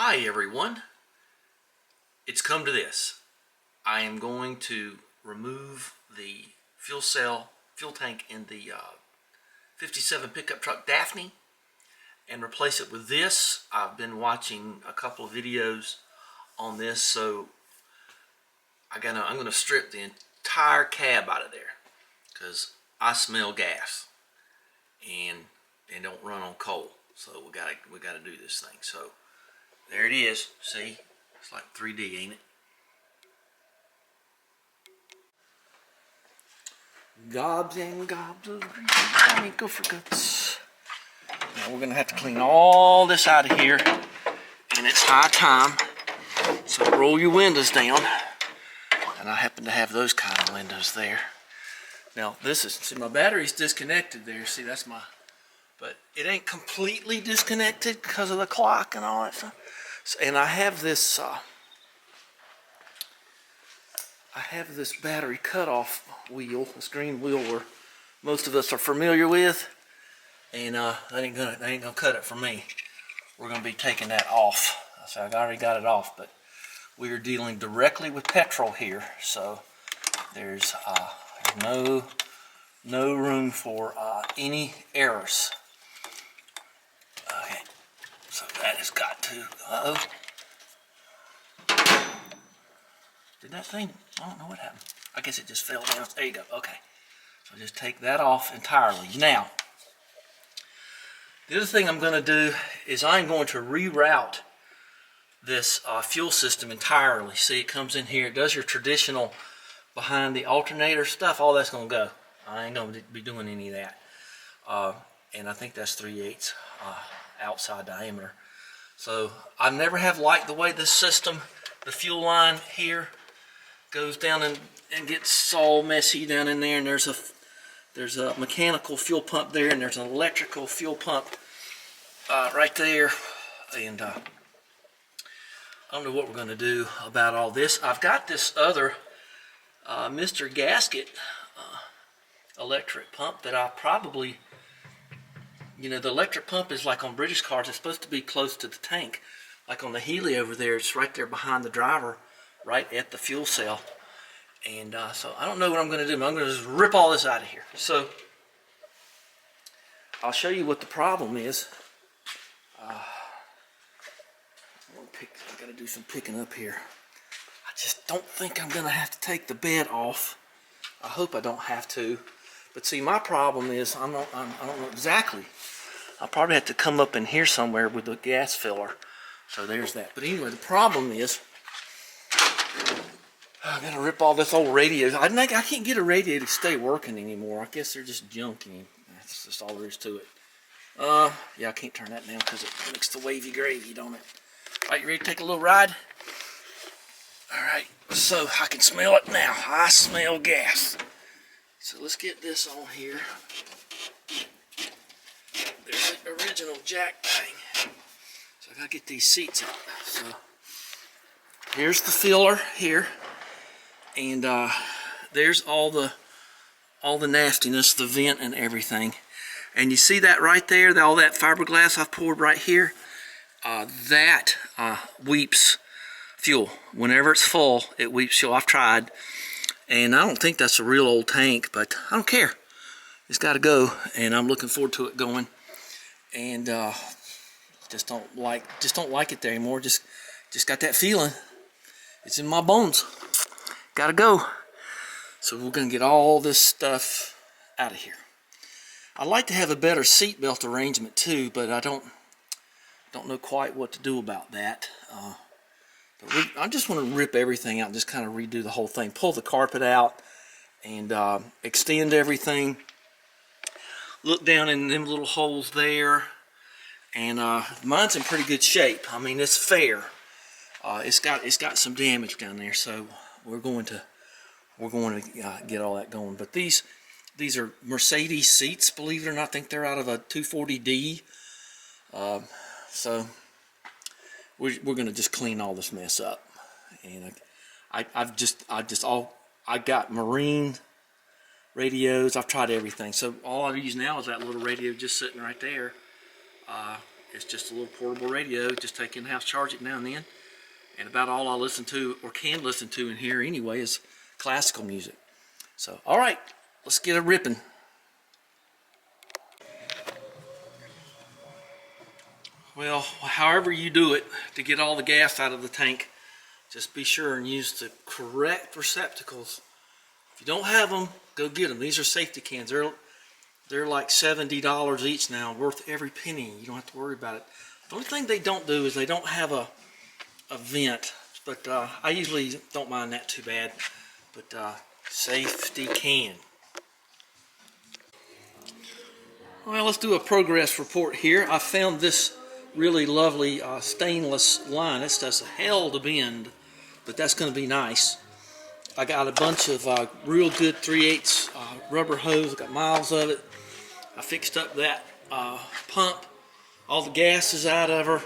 Hi everyone, it's come to this. I am going to remove the fuel tank in the 57 pickup truck Daphne and replace it with this. I've been watching a couple of videos on this, so I'm going to strip the entire cab out of there because I smell gas and they don't run on coal. So we gotta do this thing. So there it is. See, it's like 3D, ain't it? Gobs and gobs of green go for guts. Now we're gonna have to clean all this out of here, and it's high time. So roll your windows down, and I happen to have those kind of windows there. Now this is, see, my battery's disconnected there. See, that's my, but it ain't completely disconnected because of the clock and all that stuff. So, and I have this battery cutoff wheel, this green wheel where most of us are familiar with, and that ain't gonna cut it for me. We're gonna be taking that off. So I've already got it off, but we are dealing directly with petrol here, so there's no room for any errors. Okay, so that has got to. Did that thing? I don't know what happened. I guess it just fell down. There you go. Okay, so just take that off entirely. Now, the other thing I'm going to do is I'm going to reroute this fuel system entirely. See, it comes in here. It does your traditional behind the alternator stuff. All that's going to go. I ain't going to be doing any of that. And I think that's 3/8 outside diameter. So I never have liked the way this system, the fuel line here, goes down and gets all messy down in there. And there's a mechanical fuel pump there, and there's an electrical fuel pump right there. And I don't know what we're going to do about all this. I've got this other Mr. Gasket electric pump that I probably, you know, the electric pump is like on British cars, it's supposed to be close to the tank. Like on the Healy over there, it's right there behind the driver, right at the fuel cell. And so I don't know what I'm going to do. I'm going to just rip all this out of here. So I'll show you what the problem is. I got to do some picking up here. I just don't think I'm going to have to take the bed off. I hope I don't have to. But see, my problem is I don't know exactly. I'll probably have to come up in here somewhere with the gas filler. So there's that. But anyway, the problem is I'm going to rip all this old radio. I can't get a radio to stay working anymore. I guess they're just junky. That's just all there is to it. Yeah, I can't turn that down because it makes the wavy gravy, don't it? All right, you ready to take a little ride? All right, so I can smell it now. I smell gas. So let's get this on here. There's the original jack thing. So I gotta get these seats out. So here's the filler here, and there's all the nastiness, the vent and everything. And you see that right there, all that fiberglass I've poured right here. That weeps fuel. Whenever it's full, it weeps fuel. I've tried, and I don't think that's a real old tank, but I don't care. It's got to go, and I'm looking forward to it going. And just don't like it there anymore. Just got that feeling. It's in my bones. Got to go. So we're gonna get all this stuff out of here. I'd like to have a better seatbelt arrangement too, but I don't know quite what to do about that. I just want to rip everything out and just kind of redo the whole thing. Pull the carpet out and extend everything. Look down in them little holes there. And mine's in pretty good shape. I mean, it's fair. It's got some damage down there, so we're going to get all that going. But these are Mercedes seats, believe it or not. I think they're out of a 240D. So we're gonna just clean all this mess up. And I got marine radios. I've tried everything. So all I use now is that little radio just sitting right there. It's just a little portable radio. Just take in the house, charge it now and then. And about all I listen to or can listen to in here anyway is classical music. So, all right, let's get a ripping. Well, however you do it to get all the gas out of the tank, just be sure and use the correct receptacles. If you don't have them, go get them. These are safety cans. They're like $70 each now, worth every penny. You don't have to worry about it. The only thing they don't do is they don't have a vent, but I usually don't mind that too bad. But safety can. Well, let's do a progress report here. I found this really lovely stainless line. This does hell to bend, but that's going to be nice. I got a bunch of real good 3/8 rubber hose. I got miles of it. I fixed up that pump. All the gas is out of her.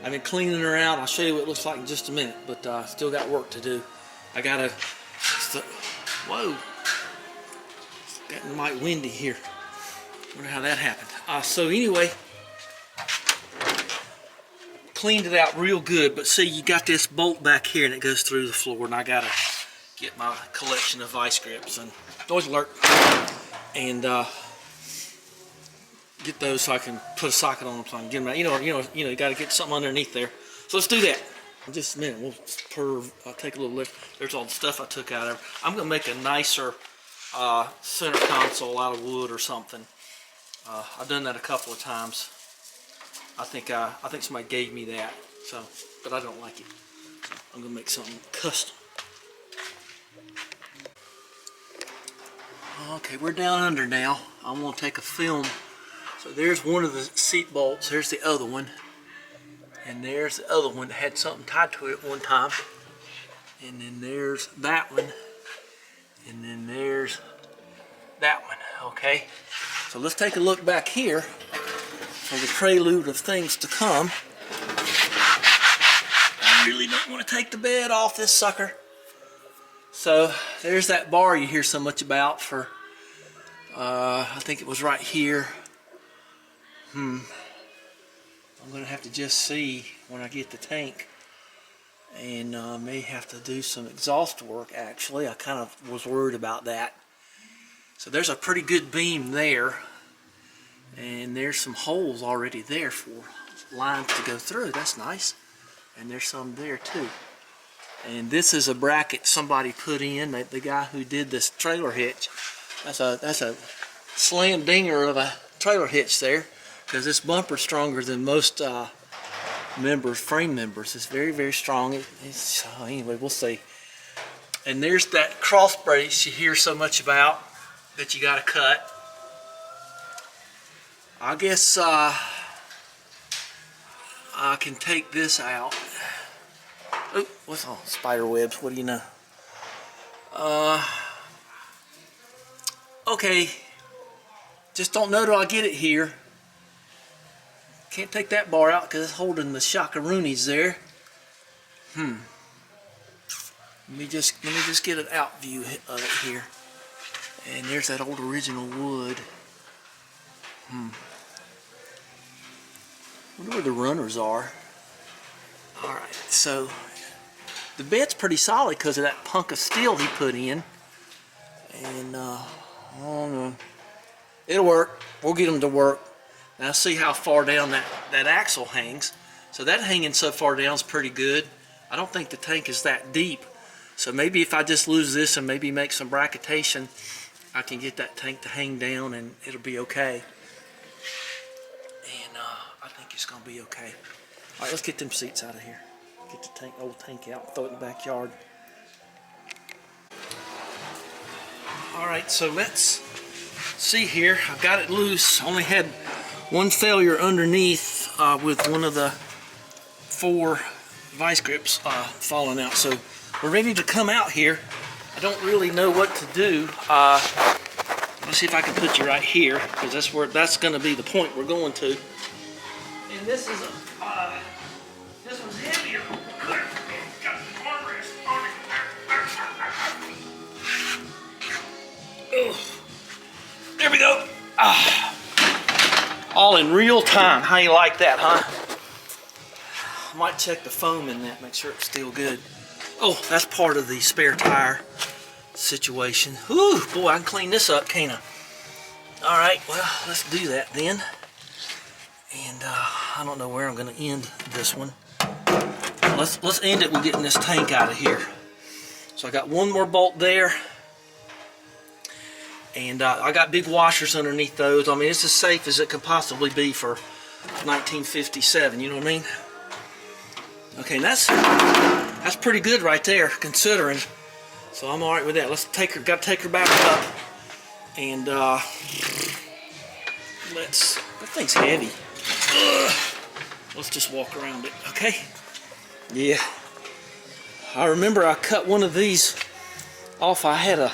I've been cleaning her out. I'll show you what it looks like in just a minute, but still got work to do. I got to... Whoa. It's getting mighty windy here. Wonder how that happened. So anyway, cleaned it out real good, but see, you got this bolt back here and it goes through the floor, and I got to get my collection of vice grips and noise alert and get those so I can put a socket on them so I can get them out. You got to get something underneath there. So let's do that. In just a minute, I'll take a little lift. There's all the stuff I took out of it. I'm going to make a nicer center console out of wood or something. I've done that a couple of times. I think somebody gave me that, but I don't like it. So I'm going to make something custom. Okay, we're down under now. I'm going to take a film. So there's one of the seat bolts. There's the other one. And there's the other one that had something tied to it one time. And then there's that one. And then there's that one. Okay. So let's take a look back here for the prelude of things to come. I really don't want to take the bed off this sucker. So there's that bar you hear so much about for, I think it was right here. I'm going to have to just see when I get the tank, and may have to do some exhaust work actually. I kind of was worried about that. So there's a pretty good beam there, and there's some holes already there for lines to go through. That's nice. And there's some there too. And this is a bracket somebody put in, the guy who did this trailer hitch. That's a slam dinger of a trailer hitch there, because this bumper's stronger than most frame members. It's very, very strong. Anyway, we'll see. And there's that cross brace you hear so much about that you got to cut. I guess I can take this out. Oh, what's all spider webs? What do you know? Okay. Just don't know till I get it here. Can't take that bar out because it's holding the shockaroonies there. Let me just get an out view of it here. And there's that old original wood. Wonder where the runners are. Alright, so the bed's pretty solid because of that punk of steel he put in. And I don't know. It'll work. We'll get them to work. Now see how far down that axle hangs. So that hanging so far down is pretty good. I don't think the tank is that deep. So maybe if I just lose this and maybe make some bracketation, I can get that tank to hang down and it'll be okay. And I think it's going to be okay. Alright, let's get them seats out of here. Get the old tank out and throw it in the backyard. Alright, so let's see here. I've got it loose. Only had one failure underneath with one of the 4 vice grips falling out. So we're ready to come out here. I don't really know what to do. Let's see if I can put you right here, because that's going to be the point we're going to. And this is this one's heavier. Got the armrest on it. There we go. All in real time. How you like that, huh? I might check the foam in that, make sure it's still good. Oh, that's part of the spare tire situation. Whew, boy, I can clean this up, can't I? All right, well, let's do that then. And I don't know where I'm going to end this one. Let's end it with getting this tank out of here. So I got one more bolt there. And I got big washers underneath those. I mean, it's as safe as it could possibly be for 1957, you know what I mean? Okay, and that's pretty good right there, considering. So I'm all right with that. Let's take her. Got to take her back up, and that thing's heavy. Ugh. Let's just walk around it, okay? Yeah. I remember I cut one of these off. I had a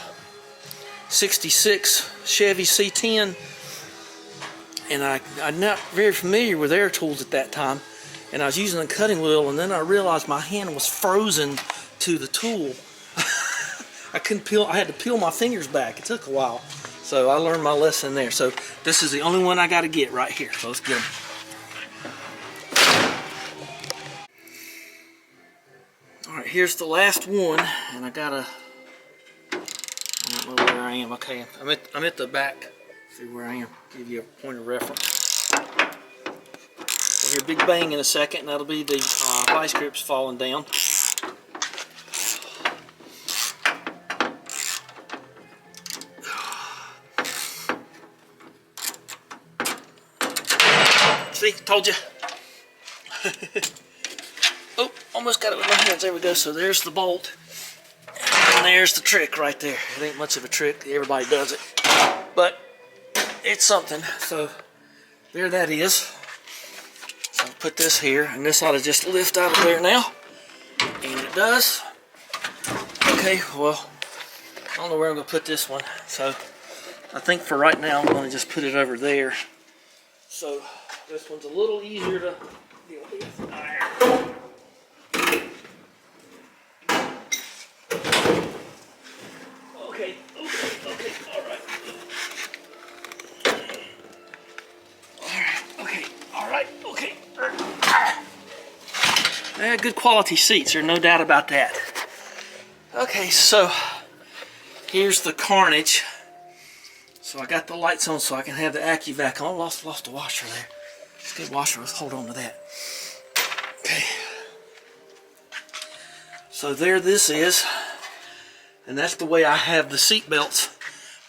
'66 Chevy C10, and I'm not very familiar with air tools at that time, and I was using a cutting wheel, and then I realized my hand was frozen to the tool. I couldn't peel. I had to peel my fingers back. It took a while, so I learned my lesson there. So this is the only one I got to get right here. So let's get 'em. All right, here's the last one, and I don't know where I am. Okay, I'm at the back. See where I am. Give you a point of reference. We'll hear a big bang in a second, and that'll be the vice grips falling down. See, told you. Oh, almost got it with my hands. There we go. So there's the bolt. And there's the trick right there. It ain't much of a trick. Everybody does it. But it's something. So there that is. So I'll put this here. And this ought to just lift out of there now. And it does. Okay, well, I don't know where I'm going to put this one. So I think for right now I'm going to just put it over there. So this one's a little easier to deal with. Okay, all right. Okay. Good quality seats, there's no doubt about that. Okay, so here's the carnage. So I got the lights on so I can have the AccuVac on. Lost the washer there. Let's get a washer. Let's hold on to that. Okay. So there this is. And that's the way I have the seat belts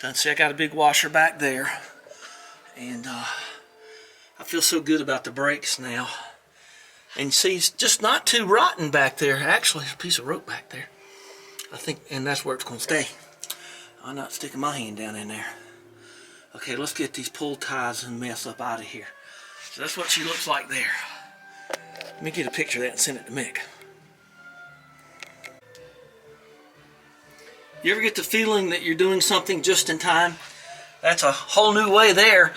done. See, I got a big washer back there. And I feel so good about the brakes now. And see, it's just not too rotten back there. Actually, there's a piece of rope back there. I think, and that's where it's going to stay. I'm not sticking my hand down in there. Okay, let's get these pull ties and mess up out of here. So that's what she looks like there. Let me get a picture of that and send it to Mick. You ever get the feeling that you're doing something just in time? That's a whole new way there.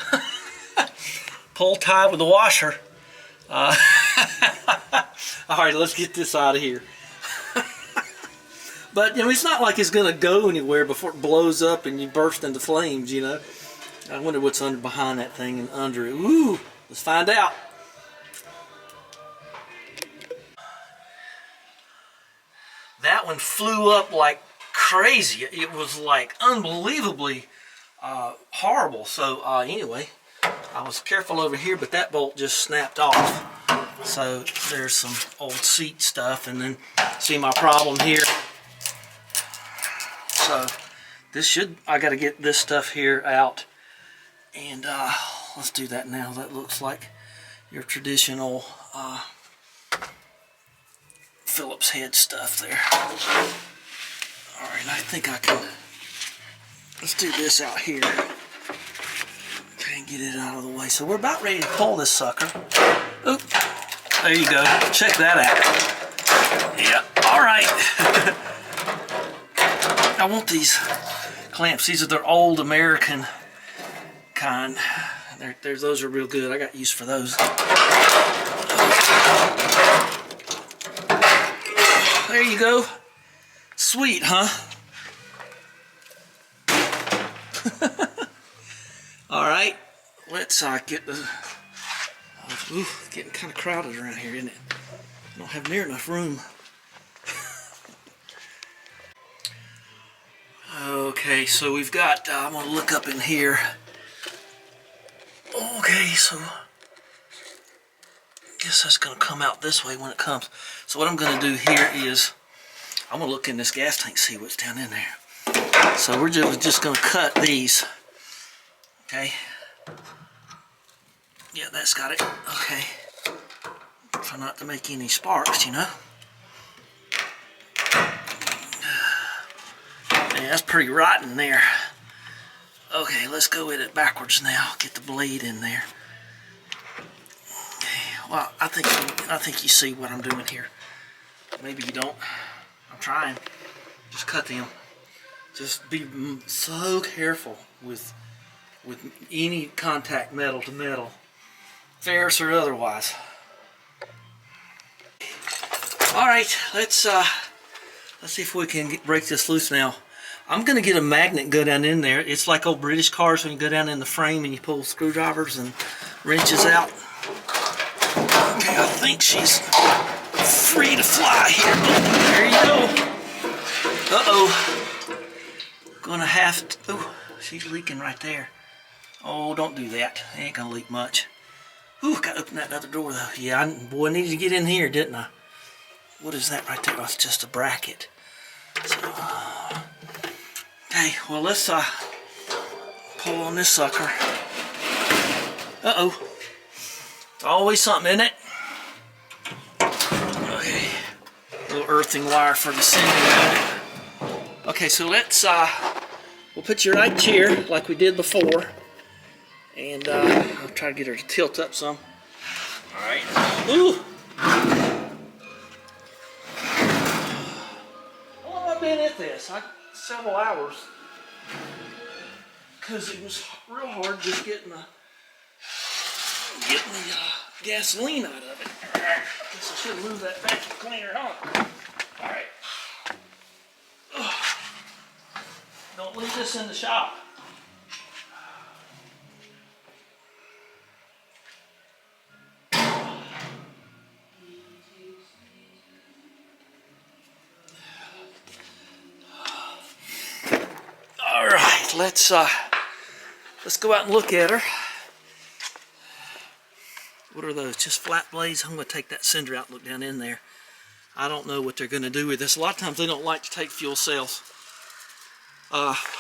Pull tie with the washer. All right, let's get this out of here. But, you know, it's not like it's going to go anywhere before it blows up and you burst into flames, you know. I wonder what's behind that thing and under it. Ooh, let's find out. That one flew up like crazy. It was like unbelievably horrible. So anyway, I was careful over here, but that bolt just snapped off. So there's some old seat stuff, and then see my problem here. So this I got to get this stuff here out, and let's do that now. That looks like your traditional Phillips head stuff there. All right, I think I can. Let's do this out here. Okay, and get it out of the way. So we're about ready to pull this sucker. Oop, there you go. Check that out. Yeah, all right. I want these clamps. These are their old American kind. Those are real good. I got use for those. There you go. Sweet, huh? All right. Let's get the Ooh, getting kind of crowded around here, isn't it? I don't have near enough room. Okay, so we've got, I'm going to look up in here. Okay, so I guess that's going to come out this way when it comes. So what I'm going to do here is, I'm going to look in this gas tank, see what's down in there. So we're just going to cut these. Okay. Yeah, that's got it. Okay. Try not to make any sparks, you know. Yeah, that's pretty rotten there. Okay, let's go with it backwards now. Get the blade in there. Okay, well, I think you see what I'm doing here. Maybe you don't. I'm trying. Just cut them. Just be so careful with any contact metal to metal, ferrous or otherwise. All right, let's see if we can break this loose now. I'm gonna get a magnet and go down in there. It's like old British cars when you go down in the frame and you pull screwdrivers and wrenches out. Okay, I think she's free to fly here. There you go. Uh-oh. Gonna have to, oh, she's leaking right there. Oh, don't do that. It ain't gonna leak much. Ooh, gotta open that other door though. Yeah, boy, I needed to get in here, didn't I? What is that right there? Oh, it's just a bracket. So, okay, well, let's pull on this sucker. Uh-oh. It's always something, isn't it? Okay. A little earthing wire for the cinder. Okay, so let's, we'll put you right here like we did before. And I'll try to get her to tilt up some. All right. Ooh. How long have I been at this? Several hours. Because it was real hard just getting the gasoline out of it. I guess I should have moved that vacuum cleaner on. All right. Don't leave this in the shop. All right, let's go out and look at her. What are those? Just flat blades? I'm going to take that cinder out and look down in there. I don't know what they're going to do with this. A lot of times they don't like to take fuel cells.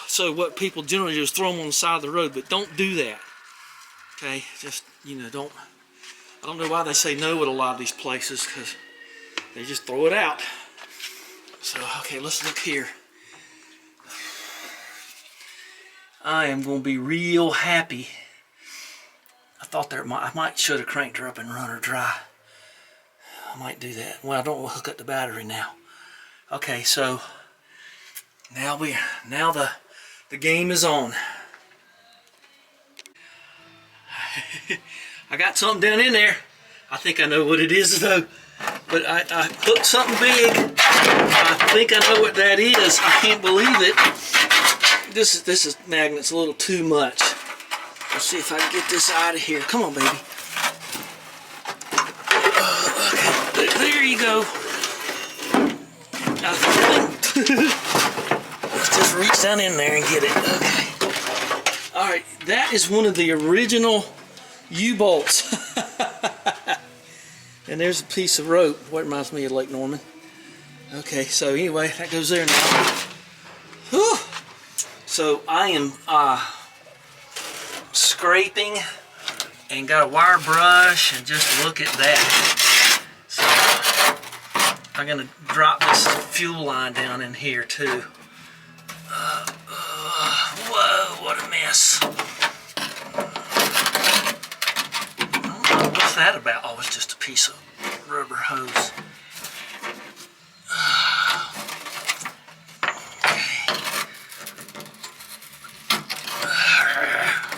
So what people generally do is throw them on the side of the road, but don't do that. Okay, just, you know, I don't know why they say no at a lot of these places, because they just throw it out. So, okay, let's look here. I am going to be real happy. I thought I might should have cranked her up and run her dry. I might do that. Well, I don't want to hook up the battery now. Okay, so now the game is on. I got something down in there. I think I know what it is though. But I hooked something big. I think I know what that is. I can't believe it. This is magnet's a little too much. Let's see if I can get this out of here. Come on, baby. Okay, there you go. Let's just reach down in there and get it. Okay. All right, that is one of the original U-bolts. And there's a piece of rope. What reminds me of Lake Norman. Okay, so anyway, that goes there now. Whew. So I am scraping and got a wire brush, and just look at that. So I'm gonna drop this fuel line down in here too. Whoa, what a mess. What's that about? Oh, it's just a piece of rubber hose.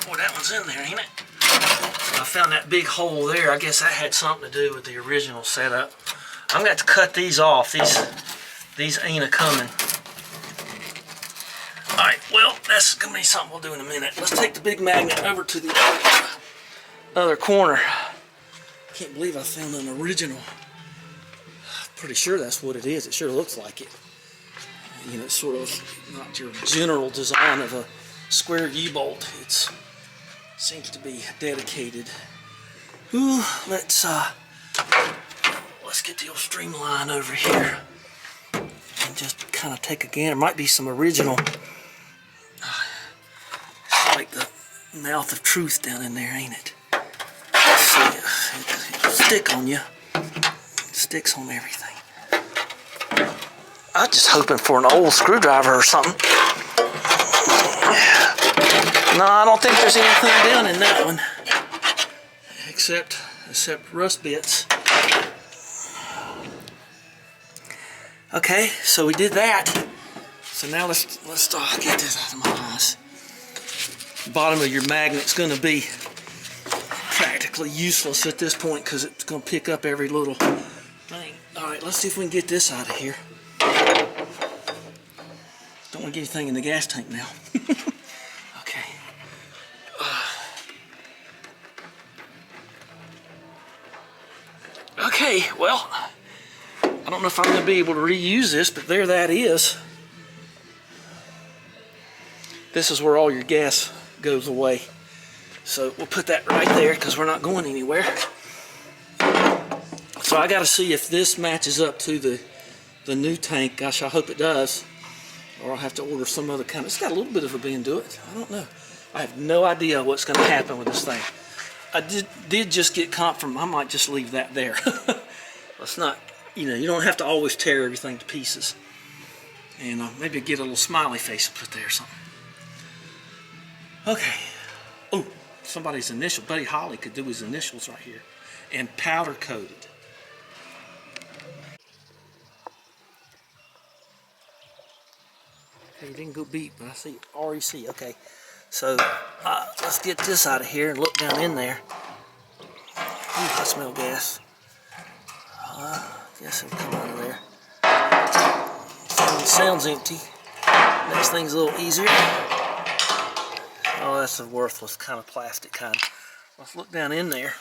Boy, that one's in there, ain't it? I found that big hole there. I guess that had something to do with the original setup. I'm going to have to cut these off. These ain't a-coming. Alright, well, that's going to be something we'll do in a minute. Let's take the big magnet over to the other corner. can't believe I found an original. Pretty sure that's what it is. It sure looks like it. You know, it's sort of not your general design of a square U-bolt. It seems to be dedicated. Ooh, let's get the old streamline over here and just kind of take a gander. Might be some original. It's like the mouth of truth down in there, ain't it? Let's see, it'll stick on you. It sticks on everything. I was just hoping for an old screwdriver or something. No, I don't think there's anything down in that one. Except rust bits. Okay, so we did that. So now let's get this out of my eyes. The bottom of your magnet's going to be practically useless at this point because it's going to pick up every little thing. Alright, let's see if we can get this out of here. Don't want to get anything in the gas tank now. Okay. Okay, well, I don't know if I'm going to be able to reuse this, but there that is. This is where all your gas goes away. So we'll put that right there because we're not going anywhere. So I got to see if this matches up to the new tank. Gosh, I hope it does. Or I'll have to order some other kind. It's got a little bit of a bend to it. I don't know. I have no idea what's going to happen with this thing. I did just get confirmed. I might just leave that there. Let's not, you know, you don't have to always tear everything to pieces. And maybe get a little smiley face and put there or something. Okay. Oh, somebody's initial. Buddy Holly could do his initials right here. And powder coated. Okay, you didn't go beep, but I see REC. Okay. So let's get this out of here and look down in there. Ooh, I smell gas. Guess it'll come out of there. Sounds empty. Next thing's a little easier. Oh, that's a worthless kind of plastic kind. Let's look down in there.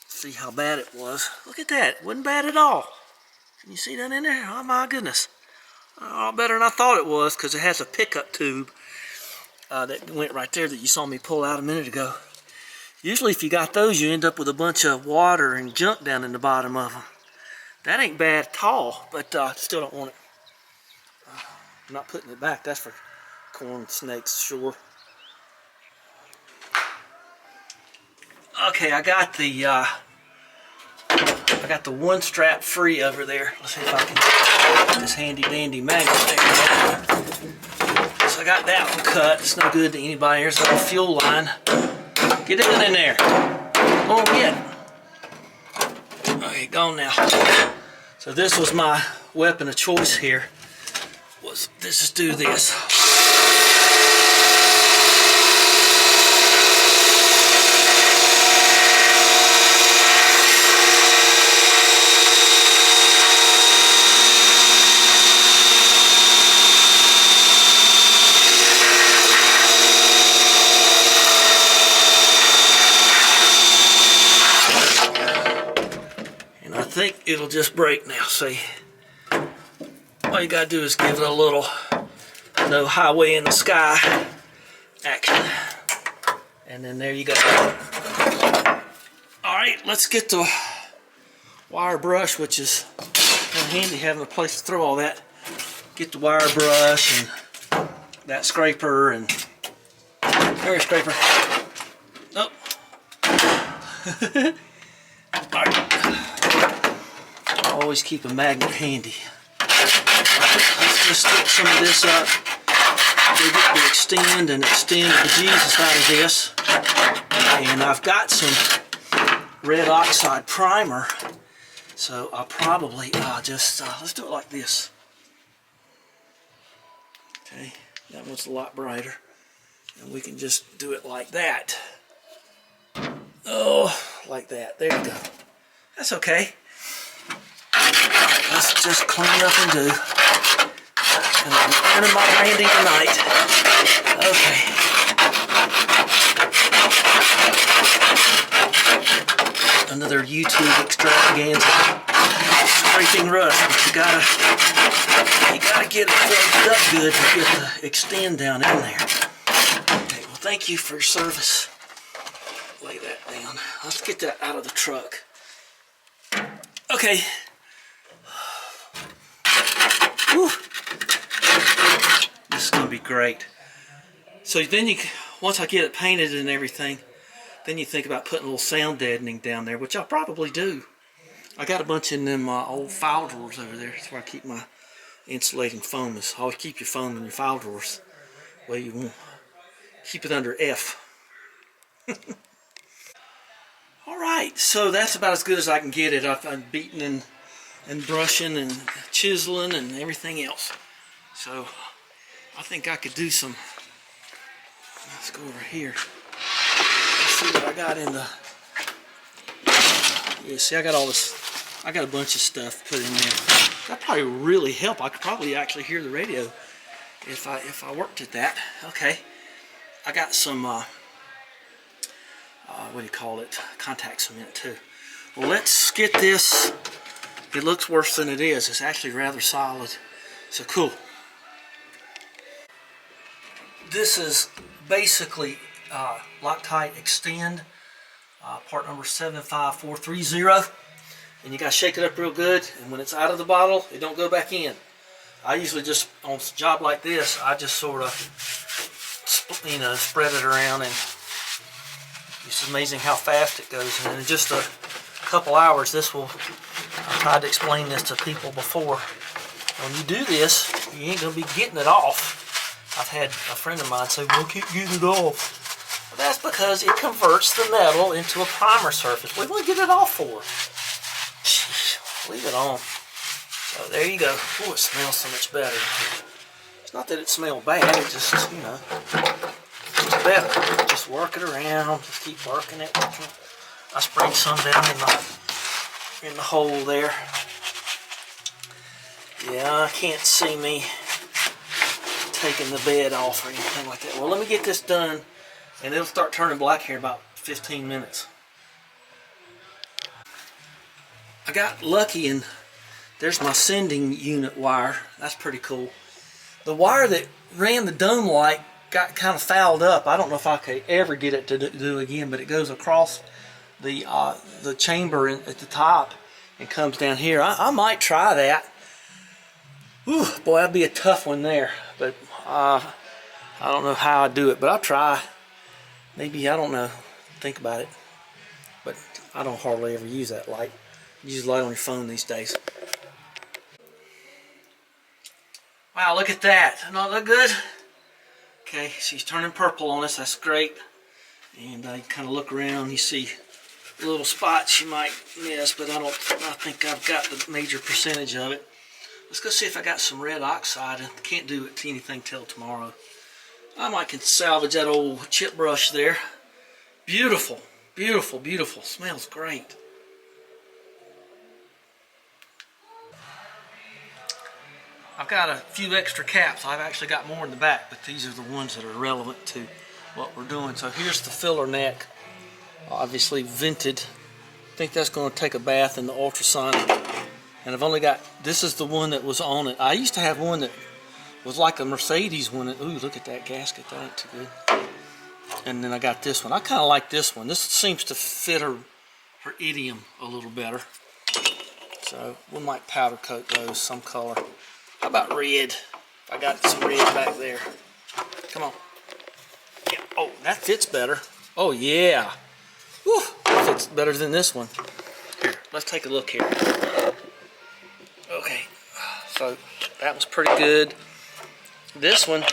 See how bad it was. Look at that. It wasn't bad at all. Can you see down in there? Oh my goodness. A lot better than I thought it was because it has a pickup tube. That went right there that you saw me pull out a minute ago. Usually if you got those, you end up with a bunch of water and junk down in the bottom of them. That ain't bad at all, but still don't want it. I'm not putting it back. That's for corn snakes, sure. Okay, I got the one strap free over there. Let's see if I can get this handy dandy magnet there. So I got that one cut. It's no good to anybody. Here's a fuel line. Get it in there. Oh, get it. Okay, gone now. So this was my weapon of choice here. Let's just do this. I think it'll just break now, see. All you gotta do is give it a little no highway in the sky action. And then there you go. Alright, let's get the wire brush, which is kind of handy having a place to throw all that. Get the wire brush and that scraper and there's scraper. Oh. Alright. Always keep a magnet handy. Let's just stick some of this up. We get to extend and extend the bejesus out of this. And I've got some red oxide primer. So I'll probably let's do it like this. Okay, that one's a lot brighter. And we can just do it like that. Oh, like that. There you go. That's okay. Alright, let's just clean up and do. And I'm earning my branding tonight. Okay. another YouTube extravaganza. Scraping rust, but you gotta get it plugged up good to get the extend down in there. Okay, well, thank you for your service. Lay that down. Let's get that out of the truck. Okay. Whew. This is gonna be great. So then once I get it painted and everything, then you think about putting a little sound deadening down there, which I'll probably do. I got a bunch in them old file drawers over there. That's where I keep my insulating foam. Is always keep your foam in your file drawers. Well, you want keep it under F. All right, so that's about as good as I can get it. I've beaten and brushing and chiseling and everything else. So I think I could do some. Let's go over here. Let's see what I got in the. Yeah, see, I got all this. I got a bunch of stuff put in there. That probably really help. I could probably actually hear the radio if I worked at that. Okay, I got some what do you call it? Contact cement too. Well, let's get this. It looks worse than it is. It's actually rather solid. So cool. This is basically Loctite Extend, part number 75430. And you gotta shake it up real good, and when it's out of the bottle, it don't go back in. I usually just, on a job like this, I just sort of, spread it around, and it's amazing how fast it goes. And in just a couple hours, I tried to explain this to people before. When you do this, you ain't gonna be getting it off. I've had a friend of mine say, well, I can't get it off. Well, that's because it converts the metal into a primer surface. What do you want to get it off for? Leave it on. So there you go. Oh, it smells so much better. It's not that it smelled bad, it just, it's better. Just work it around, just keep working it. I sprayed some down in the hole there. Yeah, I can't see me taking the bed off or anything like that. Well, let me get this done, and it'll start turning black here in about 15 minutes. I got lucky, and there's my sending unit wire. That's pretty cool. The wire that ran the dome light got kind of fouled up. I don't know if I could ever get it to do again, but it goes across the chamber at the top and comes down here. I might try that. Whew, boy, that'd be a tough one there. But I don't know how I do it, but I'll try. Maybe, I don't know. Think about it. But I don't hardly ever use that light. Use light on your phone these days. Wow, look at that. Doesn't that look good? Okay, she's turning purple on us. That's great. And you kind of look around, you see little spots you might miss, but I think I've got the major percentage of it. Let's go see if I got some red oxide. I can't do anything till tomorrow. I might can salvage that old chip brush there. Beautiful, beautiful, beautiful. Smells great. I've got a few extra caps. I've actually got more in the back, but these are the ones that are relevant to what we're doing. So here's the filler neck, obviously vented. I think that's going to take a bath in the ultrasonic. And I've only got, this is the one that was on it. I used to have one that was like a Mercedes one. Ooh, look at that gasket. That ain't too good. And then I got this one. I kind of like this one. This seems to fit her idiom a little better. So we might powder coat those some color. How about red? I got some red back there. Come on. Yeah. Oh, that fits better. Oh, yeah. Whew, that fits better than this one. Here, let's take a look here. Okay, so that was pretty good. This one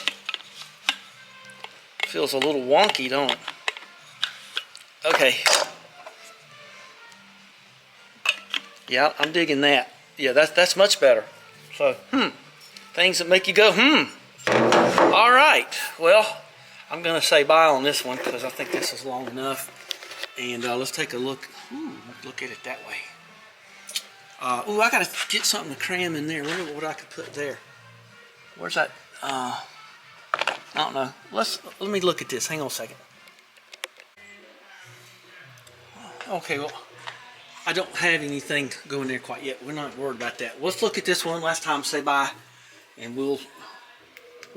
feels a little wonky, don't it? Okay. Yeah, I'm digging that. Yeah, that's much better. So, things that make you go, All right, well, I'm going to say bye on this one because I think this is long enough. And let's take a look. Ooh, look at it that way. Ooh, I got to get something to cram in there. I wonder what I could put there. Where's that? I don't know. Let me look at this. Hang on a second. Okay, well, I don't have anything going there quite yet. We're not worried about that. Let's look at this one last time, say bye, and we'll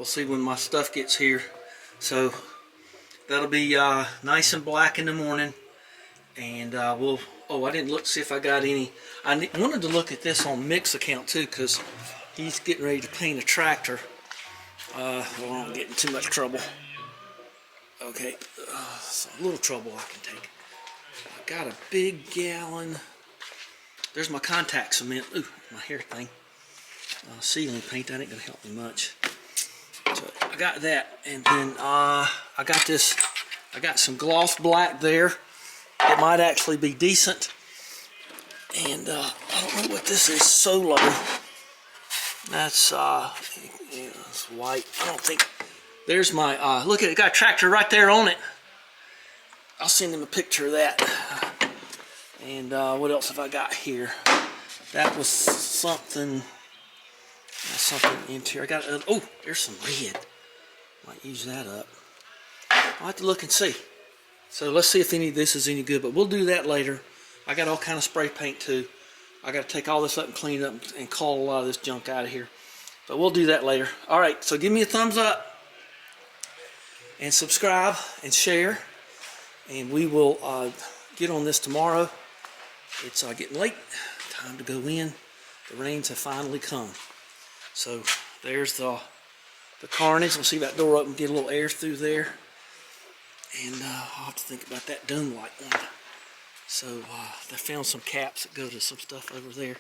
see when my stuff gets here. So that'll be nice and black in the morning, and we'll. Oh, I didn't look to see if I got any. I wanted to look at this on Mick's account too, because he's getting ready to paint a tractor. Well, I won't get in too much trouble. Okay, so a little trouble I can take. I got a big gallon. There's my contact cement. Ooh, my hair thing. Ceiling paint. That ain't gonna help me much. So I got that, and then I got this. I got some gloss black there. It might actually be decent. And I don't know what this is. Solo. That's it's white. I don't think. There's my. Look at it. Got a tractor right there on it. I'll send him a picture of that. And what else have I got here? That was something. Something into here. I got. Oh, there's some red. Might use that up. I'll have to look and see. So let's see if any of this is any good, but we'll do that later. I got all kind of spray paint too. I got to take all this up and clean it up and call a lot of this junk out of here. But we'll do that later. All right, so give me a thumbs up and subscribe and share, and we will get on this tomorrow. It's getting late. Time to go in. The rains have finally come. So there's the carnage. We'll see that door open, get a little air through there. And I'll have to think about that dome light one. So I found some caps that go to some stuff over there.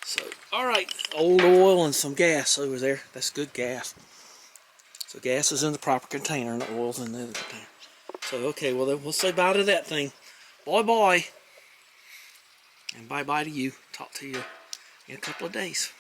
So, alright, old oil and some gas over there. That's good gas. So gas is in the proper container and the oil's in the other container. So, okay, well then we'll say bye to that thing. Bye-bye. And bye-bye to you. Talk to you in a couple of days.